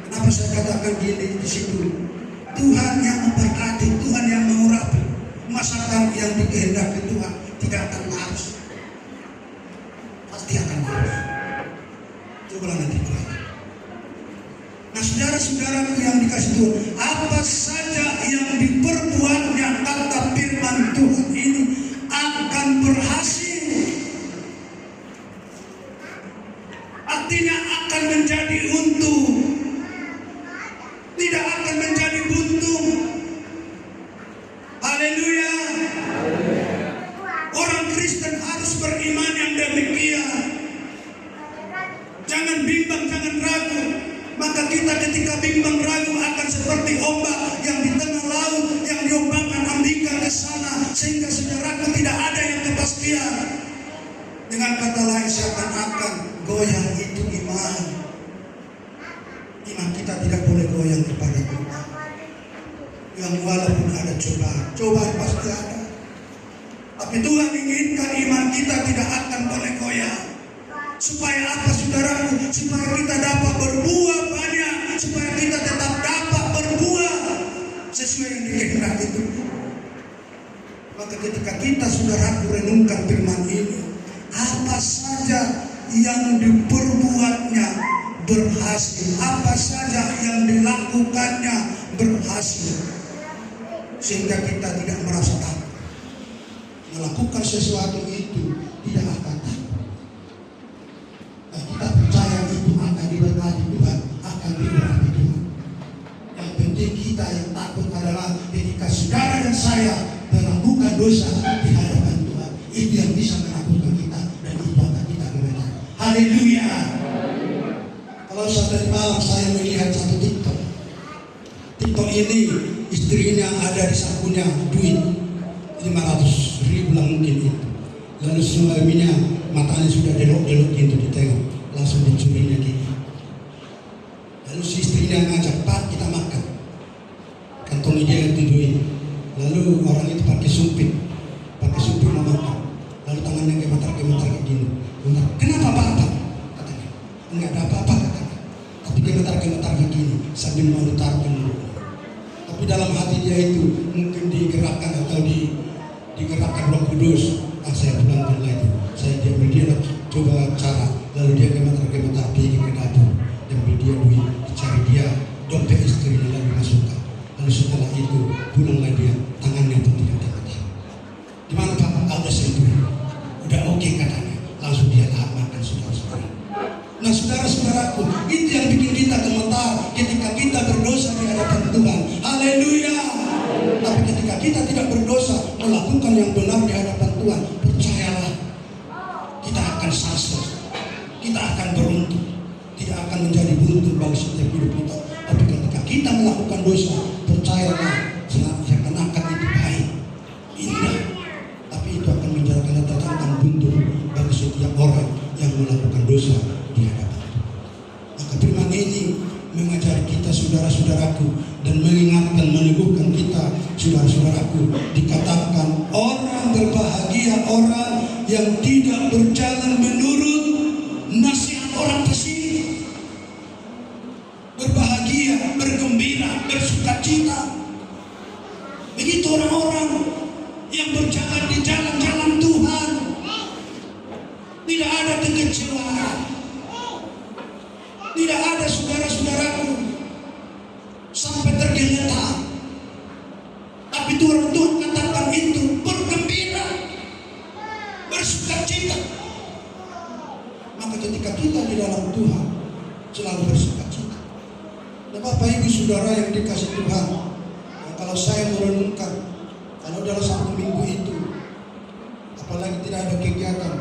Kenapa saya katakan gini di situ? Tuhan yang memberkati, Tuhan yang mengurapi. Masakan yang dikehendaki Tuhan tidak akan laris. Pasti akan laris. Coba nanti Tuhan. Nah, saudara-saudaraku yang dikasih Tuhan, apa saja yang diperbuatnya kata firman Tuhan ini akan berhasil. Artinya akan menjadi untung, tidak akan menjadi buntung. Haleluya. Orang Kristen harus beriman yang demikian. Jangan bimbang, jangan ragu. Maka kita ketika bimbang ragu akan seperti ombak yang di tengah laut yang diombakkan ambingkan ke sana, sehingga saudaraku tidak ada yang kepastian. Dengan kata lain, seakan-akan goyang itu iman. Iman kita tidak boleh goyang kepada Tuhan. Yang walaupun ada cobaan pasti ada. Tapi Tuhan inginkan iman kita tidak akan boleh goyang. Supaya apa saudaraku? Supaya kita dapat berbuah banyak, supaya kita tetap dapat berbuah sesuai yang dikehendaki Tuhan. Maka ketika kita saudaraku renungkan firman ini, apa saja yang diperbuatnya berhasil, apa saja yang dilakukannya berhasil, sehingga kita tidak merasa takut melakukan sesuatu itu, tidak akan takut. Kita percaya itu akan diberkati Tuhan, akan diurapi Tuhan. Yang penting kita yang takut adalah ketika saudara dan saya melakukan dosa di hadapan Tuhan. Itu yang bisa menakutkan kita dan itu akan kita kebenaran. Haleluya. Kalau tadi malam saya melihat satu TikTok. TikTok ini istrinya ada di sakunya duit 500.000 lah mungkin itu. Lalu suaminya matanya sudah delok-delok gitu ditengok, langsung dicurinya gitu. Lalu si istrinya ngajak, Pak kita makan, kantongi dia itu duit. Lalu orang itu pakai sumpit mau makan. Lalu tangannya gemetar kayak gini. Kenapa Pak? Katanya. Enggak ada apa-apa katanya. Tapi gemetar kayak gini sambil mau ditaruh dulu. Tapi dalam hati dia itu mungkin digerakkan atau digerakkan Roh Kudus. Saya pulang lagi. Saya dia coba cara. Lalu dia gemetar pergi ke dapur dan dia duit, cari dia dompet istrinya lalu masukkan. Lalu setelah itu pulanglah dia, tangannya pun tidak gemetar. Gimana Pak? Udah sembuh. Udah oke katanya. Langsung dia tahap makan saudara-saudara. Nah saudara-saudaraku, itu yang bikin kita gemetar ketika kita berdosa di hadapan Tuhan. Haleluya. Tapi ketika kita tidak berdosa, melakukan yang benar di hadapan Tuhan, percayalah kita akan sukses, kita akan beruntung, tidak akan menjadi buntu bagi setiap hidup kita. Tapi ketika kita melakukan dosa, percayalah seakan-akan itu baik, indah, tapi itu akan menjadi catatan buntu bagi setiap orang yang melakukan dosa di hadapan Tuhan. Maka firman ini mengajari kita saudara-saudaraku dan mengingatkan, meneguhkan kita saudara-saudaraku. Dikatakan orang berbahagia orang yang tidak berjalan menurut nasihat orang fasik. Berbahagia, bergembira, bersukacita. Begitu orang-orang yang berjalan di jalan-jalan Tuhan. Tidak ada kekecewaan. Tidak ada saudara-saudaraku sampai tergeletak. Tapi Tuhan katakan itu bergembira, bersukacita. ketika kita di dalam Tuhan selalu bersukacita. Nah, Bapak Ibu Saudara yang dikasih Tuhan, kalau saya merenungkan, kalau dalam satu minggu itu, apalagi tidak ada kegiatan,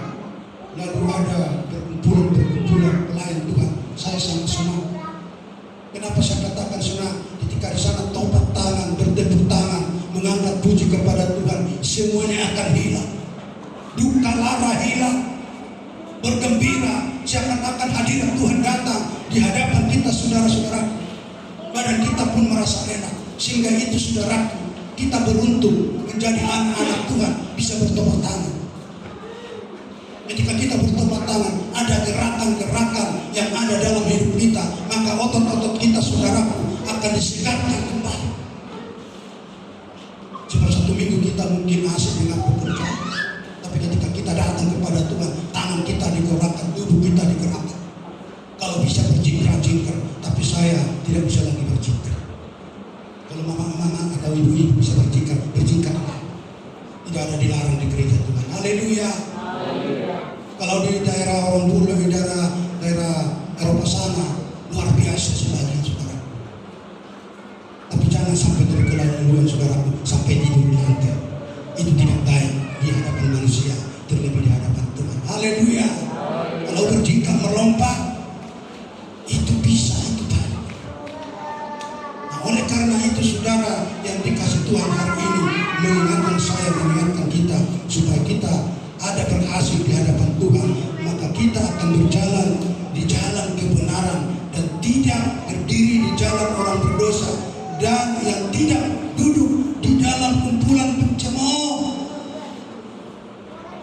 lalu ada perkumpulan pelayan Tuhan, saya sangat senang. Kenapa saya katakan senang? Ketika di sana topak tangan, bertepuk tangan, mengangkat puji kepada Tuhan, semuanya akan hilang. Duka lara hilang, bergembira, seakan-akan hadirat Tuhan datang di hadapan kita, saudara-saudara. Badan kita pun merasa enak, sehingga itu saudaraku, kita beruntung menjadi anak-anak Tuhan, bisa bertepuk tangan. Ketika kita bertepuk tangan, ada gerakan-gerakan yang ada dalam hidup kita, maka otot-otot kita, saudaraku, akan disegarkan kembali. Cuma satu minggu kita mungkin asik dengan pekerjaan, tapi ketika kita datang kepada Tuhan, tangan kita digerakkan, tubuh kita digerakkan. Kalau bisa berjingkar-jingkar, tapi saya tidak bisa lagi berjingkar. Kalau mama-mama atau ibu-ibu bisa berjingkar. Tidak ada dilarang di gereja Tuhan. Haleluya. Kalau di daerah orang dulu, di daerah Eropa sana, luar biasa sebagian saudara. Tapi jangan sampai terkelalauan saudaraku, sampai tidur di lantai. Itu tidak baik di hadapan manusia, terlebih di hadapan Tuhan. Haleluya. Kalau berjingkar melompat, itu bisa, itu baik. Nah, oleh karena itu saudara yang dikasih Tuhan hari ini, mengingatkan saya, mengingatkan kita, supaya kita ada berhasil di hadapan Tuhan, maka kita akan berjalan di jalan kebenaran dan tidak berdiri di jalan orang berdosa, dan yang tidak duduk di dalam kumpulan pencemooh.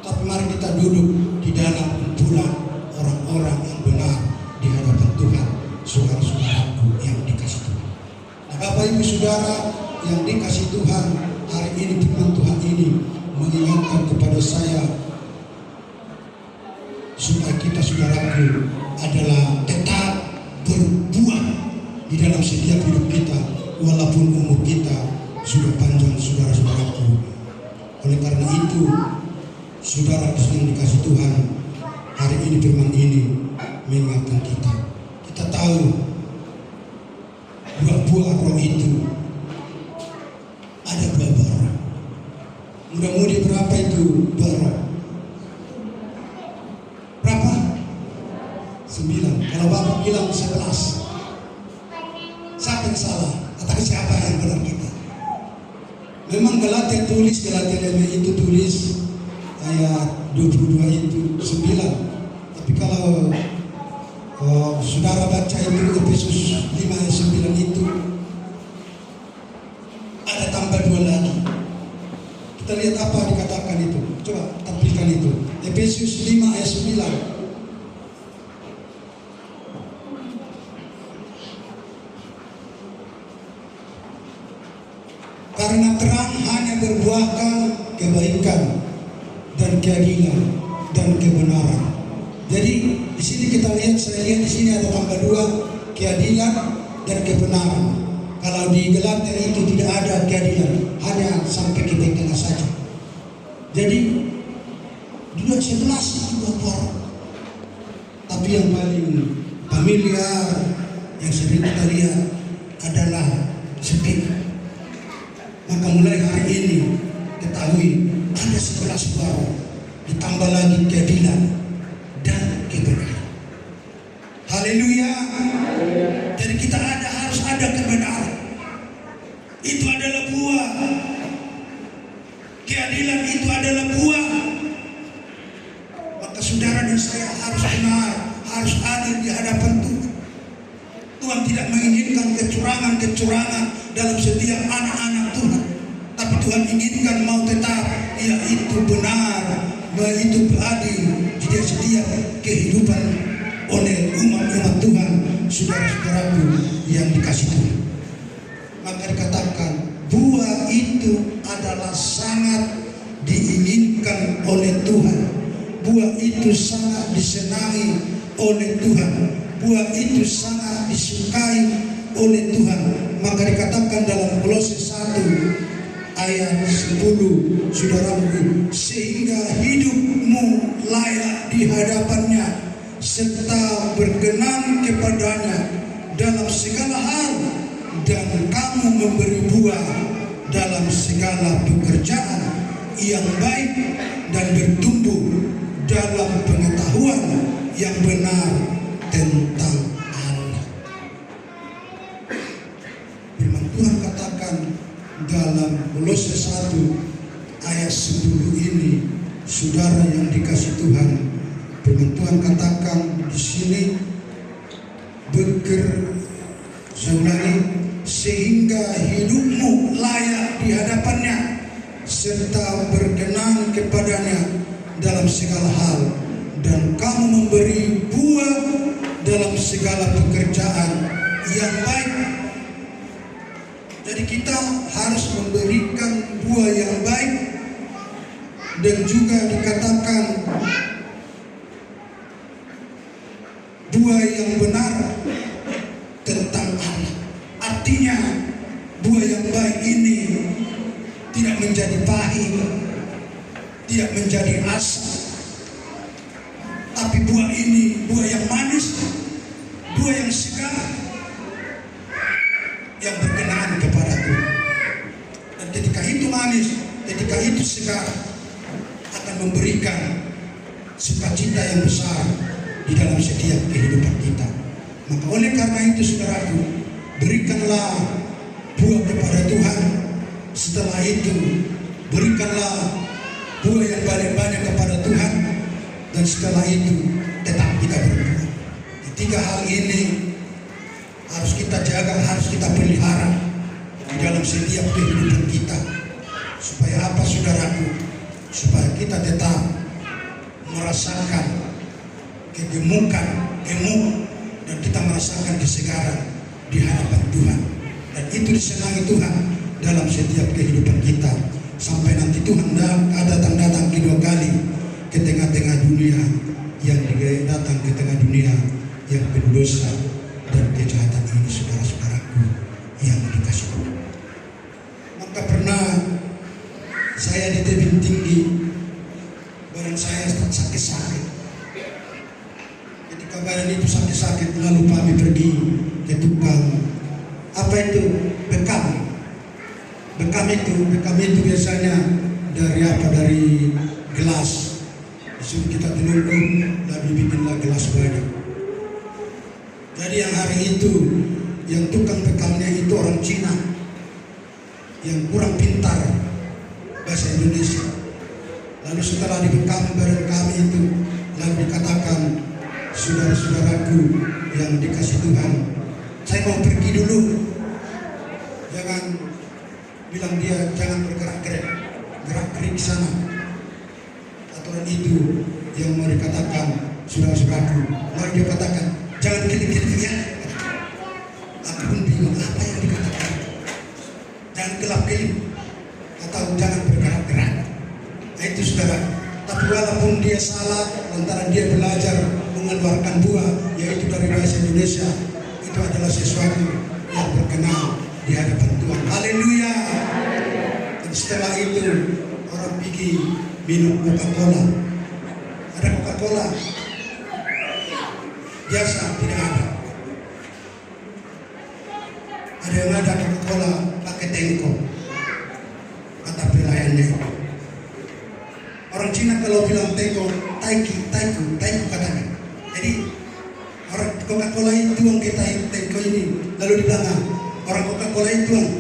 Tapi mari kita duduk di dalam kumpulan orang-orang yang benar di hadapan Tuhan, saudara-saudaraku yang dikasih Tuhan. Nah, Bapak Ibu Saudara yang dikasih Tuhan, hari ini firman Tuhan ini mengingatkan kepada saya supaya kita, saudaraku, adalah tetap berbuah di dalam setiap hidup kita, walaupun umur kita sudah panjang, saudara-saudaraku. Oleh karena itu, saudara yang dikasih Tuhan, hari ini firman ini mengingatkan kita. Kita tahu buah-buah roh itu ada buah roh. Mudah-mudi berapa itu buah roh? Berapa? 9. Kalau Bapak bilang 11, siapa yang salah? Atau siapa yang benar kita? Memang Galatia tulis, Galatia 5 itu tulis ayat 22 itu 9. Tapi kalau saudara baca itu Efesus 5 ayat 9 itu ada tambah 2 lagi. Kita lihat apa dikatakan itu. Coba tampilkan itu. Efesus 5 ayat 9. Karena terang hanya berbuahkan kebaikan dan keadilan dan kebenaran. Jadi di sini kita lihat, saya lihat di sini ada tambah 2, keadilan dan kebenaran. Kalau di Galatia itu tidak ada keadilan, hanya sampai kebaikan saja. Jadi 11 itu buah. Tapi yang paling familiar, yang sering kita lihat adalah setia. Maka mulai hari ini ketahui ada 11 buah, ditambah lagi keadilan dan kebenaran. Haleluya. Jadi kita harus ada kebenaran. Itu adalah buah. Keadilan itu adalah buah. Maka saudara dan saya harus benar, harus adil di hadapan Tuhan. Tuhan tidak menginginkan kecurangan-kecurangan dalam setiap anak-anak Tuhan. Tapi Tuhan inginkan mau tetap yaitu benar, yaitu adil di setiap kehidupan oleh umat-umat Tuhan, saudara-saudaraku yang dikasih Tuhan. Maka dikatakan buah itu adalah sangat diinginkan oleh Tuhan. Buah itu sangat disenangi oleh Tuhan. Buah itu sangat disukai oleh Tuhan. Maka dikatakan dalam Kolose 1 ayat 10, saudaraku, sehingga hidupmu layak di hadapannya serta berkenan kepadanya dalam segala hal, dan kamu memberi buah dalam segala pekerjaan yang baik dan bertumbuh dalam pengetahuan yang benar tentang Allah. Firman Tuhan katakan dalam Kolose 1 ayat 10 ini, saudara yang dikasih Tuhan, firman Tuhan katakan di sini, sehingga hidupmu layak di hadapannya serta berkenan kepadanya dalam segala hal, dan kamu memberi buah dalam segala pekerjaan yang baik. Jadi kita harus memberikan buah yang baik, dan juga dikatakan buah yang benar tentang Allah. Artinya buah yang baik ini tidak menjadi pahit, tidak menjadi asam, tapi buah ini buah yang manis, buah yang segar, yang berkenan kepada Tuhan. Dan ketika itu manis, ketika itu segar, akan memberikan sukacita yang besar di dalam setiap kehidupan kita. Maka oleh karena itu, saudaraku, berikanlah buah kepada Tuhan. Setelah itu berikanlah buah yang banyak-banyak kepada Tuhan, dan setelah itu tetap kita berbuah. Tiga hal ini harus kita jaga, harus kita pelihara di dalam setiap kehidupan kita. Supaya apa, saudaraku? Supaya kita tetap merasakan kegemukan, dan kita merasakan kesegaran di hadapan Tuhan. Dan itu disenangi Tuhan dalam setiap kehidupan kita, sampai nanti Tuhan datang kedua kali ke tengah-tengah dunia, yang datang ke tengah dunia yang penuh dosa dan kejahatan ini, saudara-saudaraku yang dikasih Tuhan. Maka pernah saya di tebing tinggi, badan saya sakit-sakit. Ketika badan itu sakit-sakit, lalu kami pergi ke tukang bekam itu biasanya dari gelas. Disuruh kita tenunggu, lalu bikinlah gelas banyak. Jadi yang hari itu, yang tukang bekamnya itu orang Cina yang kurang pintar bahasa Indonesia. Lalu setelah dibekam badan kami itu, lalu dikatakan, saudara-saudaraku yang dikasih Tuhan, saya mau pergi dulu. Jangan bilang dia, jangan bergerak-gerik di sana. Aturan itu yang mau dikatakan, saudara-saudaraku. Lalu dia katakan, jangan kelip-kelip ya. Aku pun bingung apa yang dikatakan. Jangan kelap-kelip atau jangan bergerak-gerak. Nah itu saudara. Tapi walaupun dia salah, lantaran dia belajar mengeluarkan buah, yaitu dari bahasa Indonesia, itu adalah sesuatu yang berkenan di hadapan Tuhan. Haleluya. Dan setelah itu orang pergi minum Coca-Cola. Ada Coca-Cola biasa, tidak ada. Ada yang ada Coca-Cola pakai tengkok, kata pelayannya. Orang Cina kalau bilang tengkok, taiku katanya. Jadi orang Coca-Cola itu yang kita tengkok ini, lalu di belakang orang Coca-Cola itu yang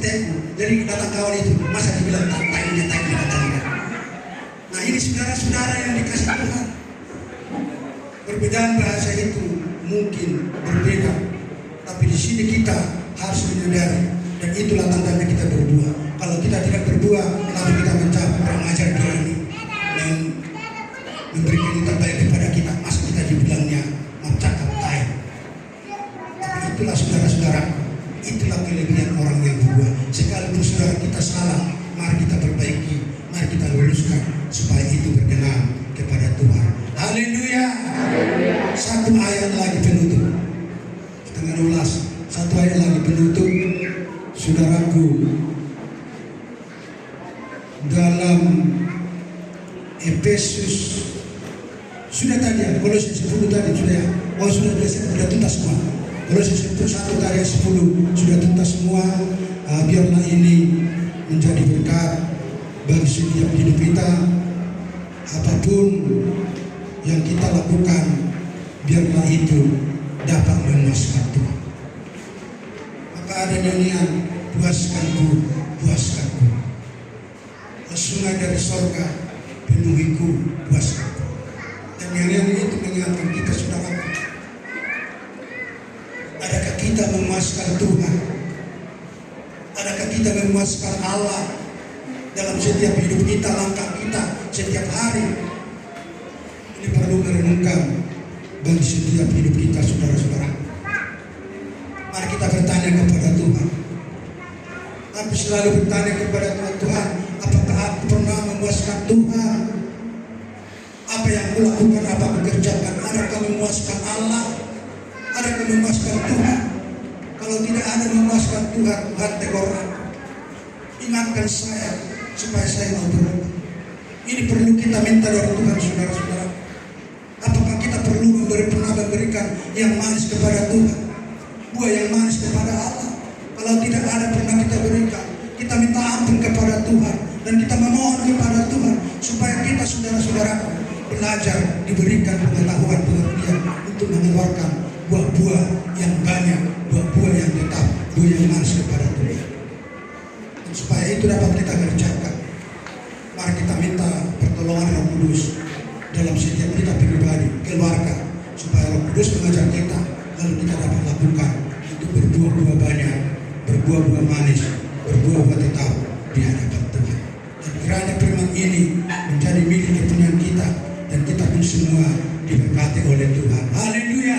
taiku. Jadi datang kawan itu, masa dibilang taikunya katanya. Nah ini saudara-saudara yang dikasih Tuhan. Perbedaan bahasa itu mungkin berbeda, tapi di sini kita harus menyadari, dan itulah tandanya kita berbuah. Kalau kita tidak berbuah, lalu kita mencap orang ajar dia ini dan memberikan yang terbaik kepada kita, masa kita dibilangnya mencakap baik. Tapi itulah saudara-saudara, itulah kelebihan orang yang berbuah. Sekalipun saudara kita salah, mari kita perbaiki, mari kita luruskan supaya itu berkenan kepada Tuhan. Haleluya. Satu ayat lagi penutup, setengah 12. Satu ayat lagi penutup, saudaraku, dalam Efesus Sudah tadi ya, Kolose 10 tadi sudah ya. Oh sudah tuntas semua. Kolose 1 tadi 10 sudah tuntas semua. Biarlah ini menjadi berkat bagi setiap hidup kita. Apapun yang kita lakukan, biarlah itu dapat memuaskan Tuhan. Maka ada nyanyian, puaskanku, puaskanku. Sungai dari sorga penuhiku, puaskanku. Dan nyanyian itu mengingatkan kita, saudaraku, adakah kita memuaskan Tuhan? Adakah kita memuaskan Allah dalam setiap hidup kita, langkah kita, setiap hari? Ini perlu merenungkan bagi setiap hidup kita, saudara-saudara. Mari kita bertanya kepada Tuhan. Tapi selalu bertanya kepada Tuhan, apakah aku pernah memuaskan Tuhan? Apa yang aku lakukan, apa aku kerjakan, adakah memuaskan Allah? Adakah memuaskan Tuhan? Kalau tidak ada memuaskan Tuhan, Tuhan tegur aku. Ingatkan saya supaya saya mau berubah. Ini perlu kita minta dari Tuhan, saudara-saudara. Apakah kita perlu pernah memberikan yang manis kepada Tuhan, buah yang manis kepada Allah? Kalau tidak ada pernah kita berikan, kita minta ampun kepada Tuhan dan kita memohon kepada Tuhan supaya kita, saudara-saudara, belajar, diberikan pengetahuan pengertian untuk mengeluarkan buah-buah yang banyak, buah-buah yang tetap, buah yang manis kepada Tuhan. Dan supaya itu dapat kita kerjakan, mari kita minta pertolongan Roh Kudus dalam setiap kita pribadi, keluarga, supaya Roh Kudus mengajar kita, lalu kita dapat lakukan untuk berbuah-buah banyak, berbuah-buah manis, berbuah-buah tetap di hadapan Tuhan. Dan kiranya firman ini menjadi milik kepunyaan kita, dan kita pun semua diberkati oleh Tuhan. Haleluya.